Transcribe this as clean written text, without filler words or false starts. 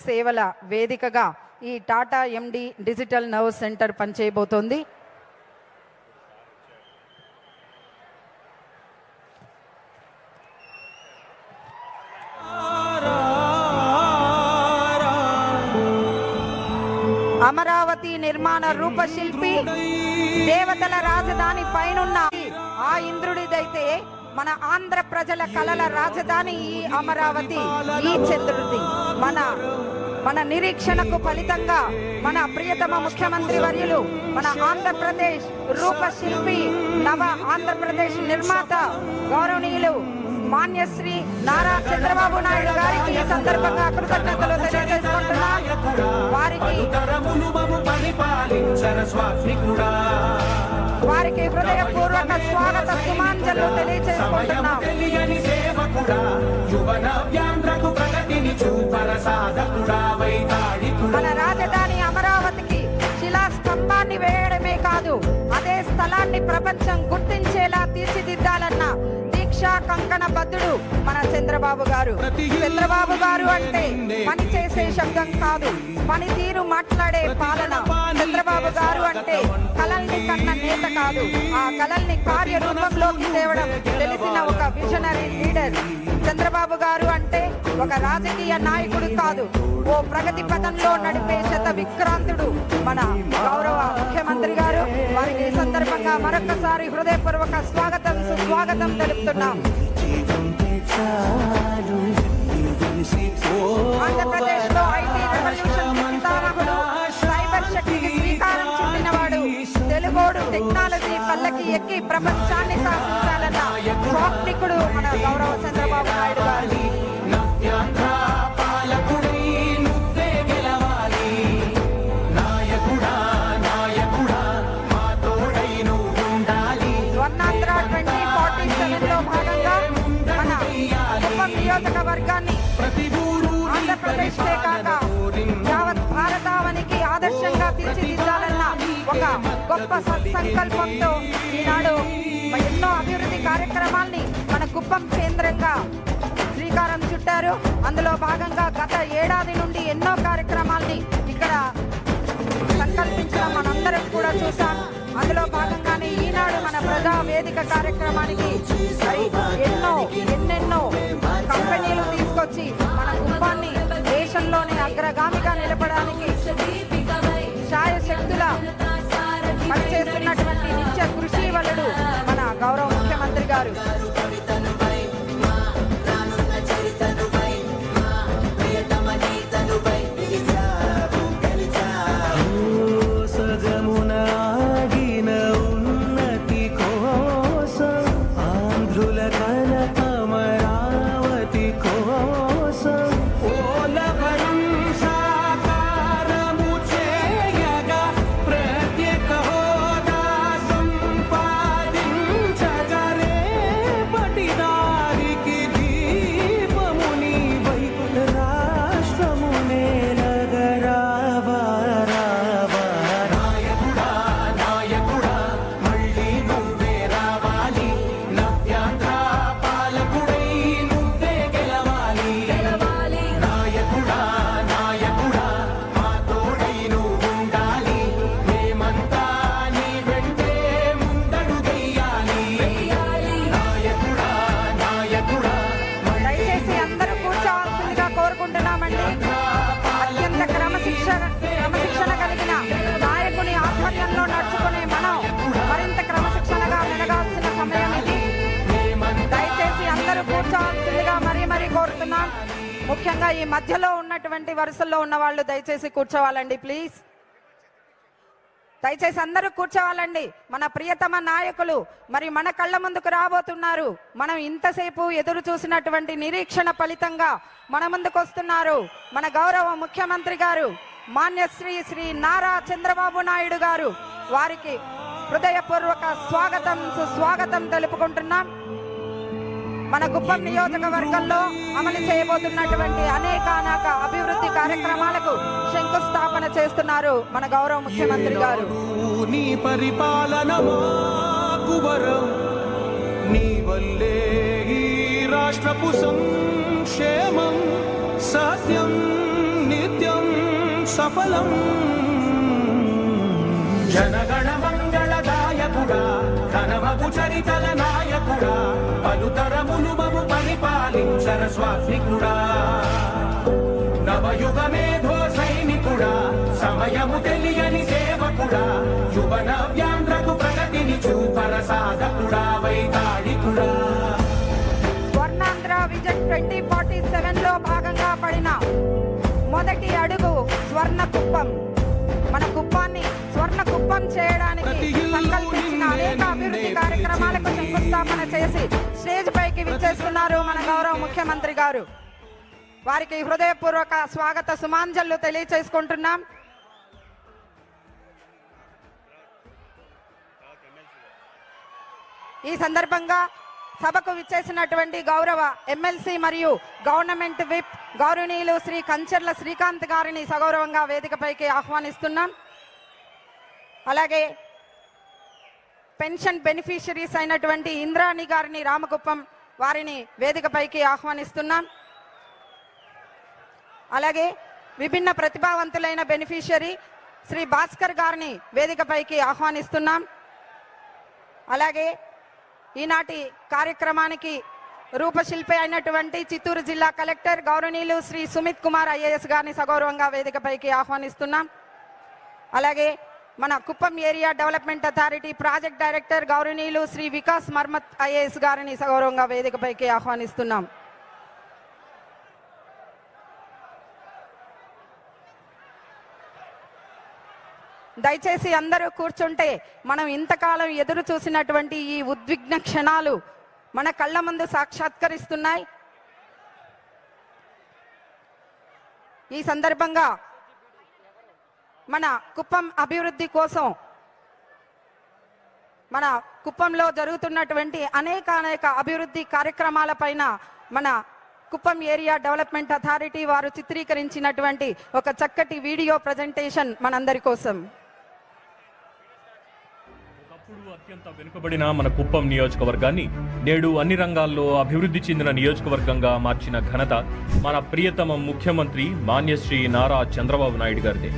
సేవల వేదికగా ఈ టాటా ఎండి డిజిటల్ నర్వ్ సెంటర్ పనిచేయబోతోంది. అమరావతి నిర్మాణ రూపశిల్పి, దేవతల రాజధాని పైనున్న ఆ ఇంద్రుడిదైతే మన ఆంధ్ర ప్రజల కలల రాజధాని ఈ అమరావతి, ఈ చంద్రుడిది. మన నిరీక్షణకు ఫలితంగా మన ప్రియతమ ముఖ్యమంత్రి వర్యులు, మన ఆంధ్రప్రదేశ్ రూపశిల్పి, నవ ఆంధ్రప్రదేశ్ నిర్మాత గౌరవనీయులు మాన్యశ్రీ నారా చంద్రబాబు నాయుడు గారికి ఈ సందర్భంగా కృతజ్ఞతలు తెలియజేసుకుంటున్నాం. వారికి హృదయపూర్వక స్వాగత సుమాంజలు తెలియజేసుకుంటున్నాం. మన రాజధాని అమరావతికి శిలాస్తంభాన్ని వేయడమే కాదు, అదే స్థలాన్ని ప్రపంచం గుర్తించేలా తీర్చిదిద్దాలన్న కంకణ బద్దుడు మన చంద్రబాబు గారు. చంద్రబాబు గారు అంటే పని చేసే శబ్దం కాదు, పనితీరు మాట్లాడే పాలన. చంద్రబాబు గారు అంటే కలల్ని కన్న నేత కాదు, ఆ కలల్ని కార్యరూపంలోకి తేవడం తెలిసిన ఒక విజనరీ లీడర్. చంద్రబాబు గారు అంటే ఒక రాజకీయ నాయకుడు కాదు, ఓ ప్రగతి పథంలో నడిపే శత విక్రాంతుడు మన గౌరవ ముఖ్యమంత్రి గారు. వారికి ఈ సందర్భంగా మరొకసారి హృదయపూర్వక స్వాగతం సుస్వాగతం తెలుపుతున్నాం. ఆంధ్రప్రదేశ్ లో ఐటీ రెవల్యూషన్ పితామహుడు, సైబర్ శక్తికి శ్రీకారం చుట్టినవాడు, తెలుగోడు టెక్నాలజీ పల్లకి ఎక్కి ప్రపంచాన్ని శాసించాలన్న స్వాప్నికుడు మన గౌరవ చంద్రబాబు నాయుడు గారు. నియోజకవర్గాన్ని ఆంధ్రప్రదేశ్కే కాక యావత్ భారతావనికి ఆదర్శంగా తీర్చిదిద్దాలన్న ఒక గొప్ప సత్సంకల్పంతో ఈనాడు ఎన్నో అభివృద్ధి కార్యక్రమాల్ని మన కుప్పం కేంద్రంగా శ్రీకారం చుట్టారు. అందులో భాగంగా గత ఏడాది నుండి ఎన్నో కార్యక్రమాల్ని ఇక్కడ సంకల్పించడం మనందరం కూడా చూసాం. అందులో భాగంగానే ఈనాడు మన ప్రజా వేదిక కార్యక్రమానికి ఎన్నెన్నో కంపెనీలు తీసుకొచ్చి మన కుటుంబాన్ని దేశంలోనే అగ్రగామిగా నిలపడానికి శాయశక్తుల పనిచేస్తున్నటువంటి నిత్య కృషి వలుడు మన గౌరవ ముఖ్యమంత్రి గారు. ముఖ్యంగా ఈ మధ్యలో ఉన్నటువంటి వరుసల్లో ఉన్న వాళ్ళు దయచేసి కూర్చోవాలండి ప్లీజ్. దయచేసి అందరూ కూర్చోవాలండి. మన ప్రియతమ నాయకులు మరి మన కళ్ళ ముందుకు రాబోతున్నారు. మనం ఇంతసేపు ఎదురు చూసినటువంటి నిరీక్షణ ఫలితంగా మన ముందుకు వస్తున్నారు మన గౌరవ ముఖ్యమంత్రి గారు మాన్యశ్రీ శ్రీ నారా చంద్రబాబు నాయుడు గారు. వారికి హృదయపూర్వక స్వాగతం సుస్వాగతం తెలుపుకుంటున్నాం. మన కుప్పం నియోజకవర్గంలో అమలు చేయబోతున్నటువంటి అనేక అభివృద్ధి కార్యక్రమాలకు శంకుస్థాపన చేస్తున్నారు మన గౌరవ ముఖ్యమంత్రి గారు. నీ పరిపాలన మాకు వరం, నీ వల్లే ఈ రాష్ట్రపు సంక్షేమం సత్యం నిత్య సఫలం జనగణ మంగళదాయకుడా ఘనమగు చరితల నాయకుడా పలుతరములు మము పరిపాలించర స్వామికుడా నవయుగ మేధో సైనికుడా సమయము తెలియని సేవకుడా యువన వ్యాంధ్రకు ప్రగతిని చూపర సాధకుడా వైతాళికుడా స్వర్ణాంధ్ర విజన్ 2047 లో భాగంగా పడిన మొదటి అడుగు స్వర్ణ కుప్పం. మన కుప్పాన్ని స్వర్ణ కుప్పం చేయడానికి సంకల్పించిన అనేక అభివృద్ధి కార్యక్రమాలకు శంకుస్థాపన చేసి స్టేజ్ పైకి విచ్చేస్తున్నారు మన గౌరవ ముఖ్యమంత్రి గారు. వారికి హృదయపూర్వక స్వాగత సుమాంజలు తెలియచేసుకుంటున్నాం. ఈ సందర్భంగా సభకు విచ్చేసినటువంటి గౌరవ ఎమ్మెల్సీ మరియు గవర్నమెంట్ విప్ గౌరవనీయులు శ్రీ కంచర్ల శ్రీకాంత్ గారిని సగౌరవంగా వేదికపైకి ఆహ్వానిస్తున్నాం. అలాగే పెన్షన్ బెనిఫిషరీస్ అయినటువంటి ఇంద్రాణి గారిని రామకుప్పం వారిని వేదికపైకి ఆహ్వానిస్తున్నాం. అలాగే విభిన్న ప్రతిభావంతులైన బెనిఫిషరీ శ్రీ భాస్కర్ గారిని వేదికపైకి ఆహ్వానిస్తున్నాం. అలాగే ఈనాటి కార్యక్రమానికి రూపశిల్పి అయినటువంటి చిత్తూరు జిల్లా కలెక్టర్ గౌరవనీయులు శ్రీ సుమిత్ కుమార్ ఐఏఎస్ గారిని సగౌరవంగా వేదికపైకి ఆహ్వానిస్తున్నాం. అలాగే మన Kuppam area development authority project director గౌరవనీయులు శ్రీ వికాస్ మర్మత్ ఐఏఎస్ గారిని సగౌరవంగా వేదికపైకి ఆహ్వానిస్తున్నాం. దయచేసి అందరూ కూర్చుంటే మనం ఇంతకాలం ఎదురు చూసినటువంటి ఈ ఉద్విగ్న క్షణాలు మన కళ్ళ ముందు సాక్షాత్కరిస్తున్నాయి. ఈ సందర్భంగా మన కుప్పం అభివృద్ధి కోసం మన కుప్పంలో జరుగుతున్నటువంటి అనేక అభివృద్ధి కార్యక్రమాలపైన మన కుప్పం ఏరియా డెవలప్మెంట్ అథారిటీ వారు చిత్రీకరించినటువంటి ఒక చక్కటి వీడియో ప్రజెంటేషన్ మనందరి కోసం. ఒకప్పుడు అత్యంత వెనుకబడిన మన కుప్పం నియోజకవర్గాన్ని నేడు అన్ని రంగాల్లో అభివృద్ధి చెందిన నియోజకవర్గంగా మార్చిన ఘనత మన ప్రియతమ ముఖ్యమంత్రి మాన్యశ్రీ నారా చంద్రబాబు నాయుడు గారిదే.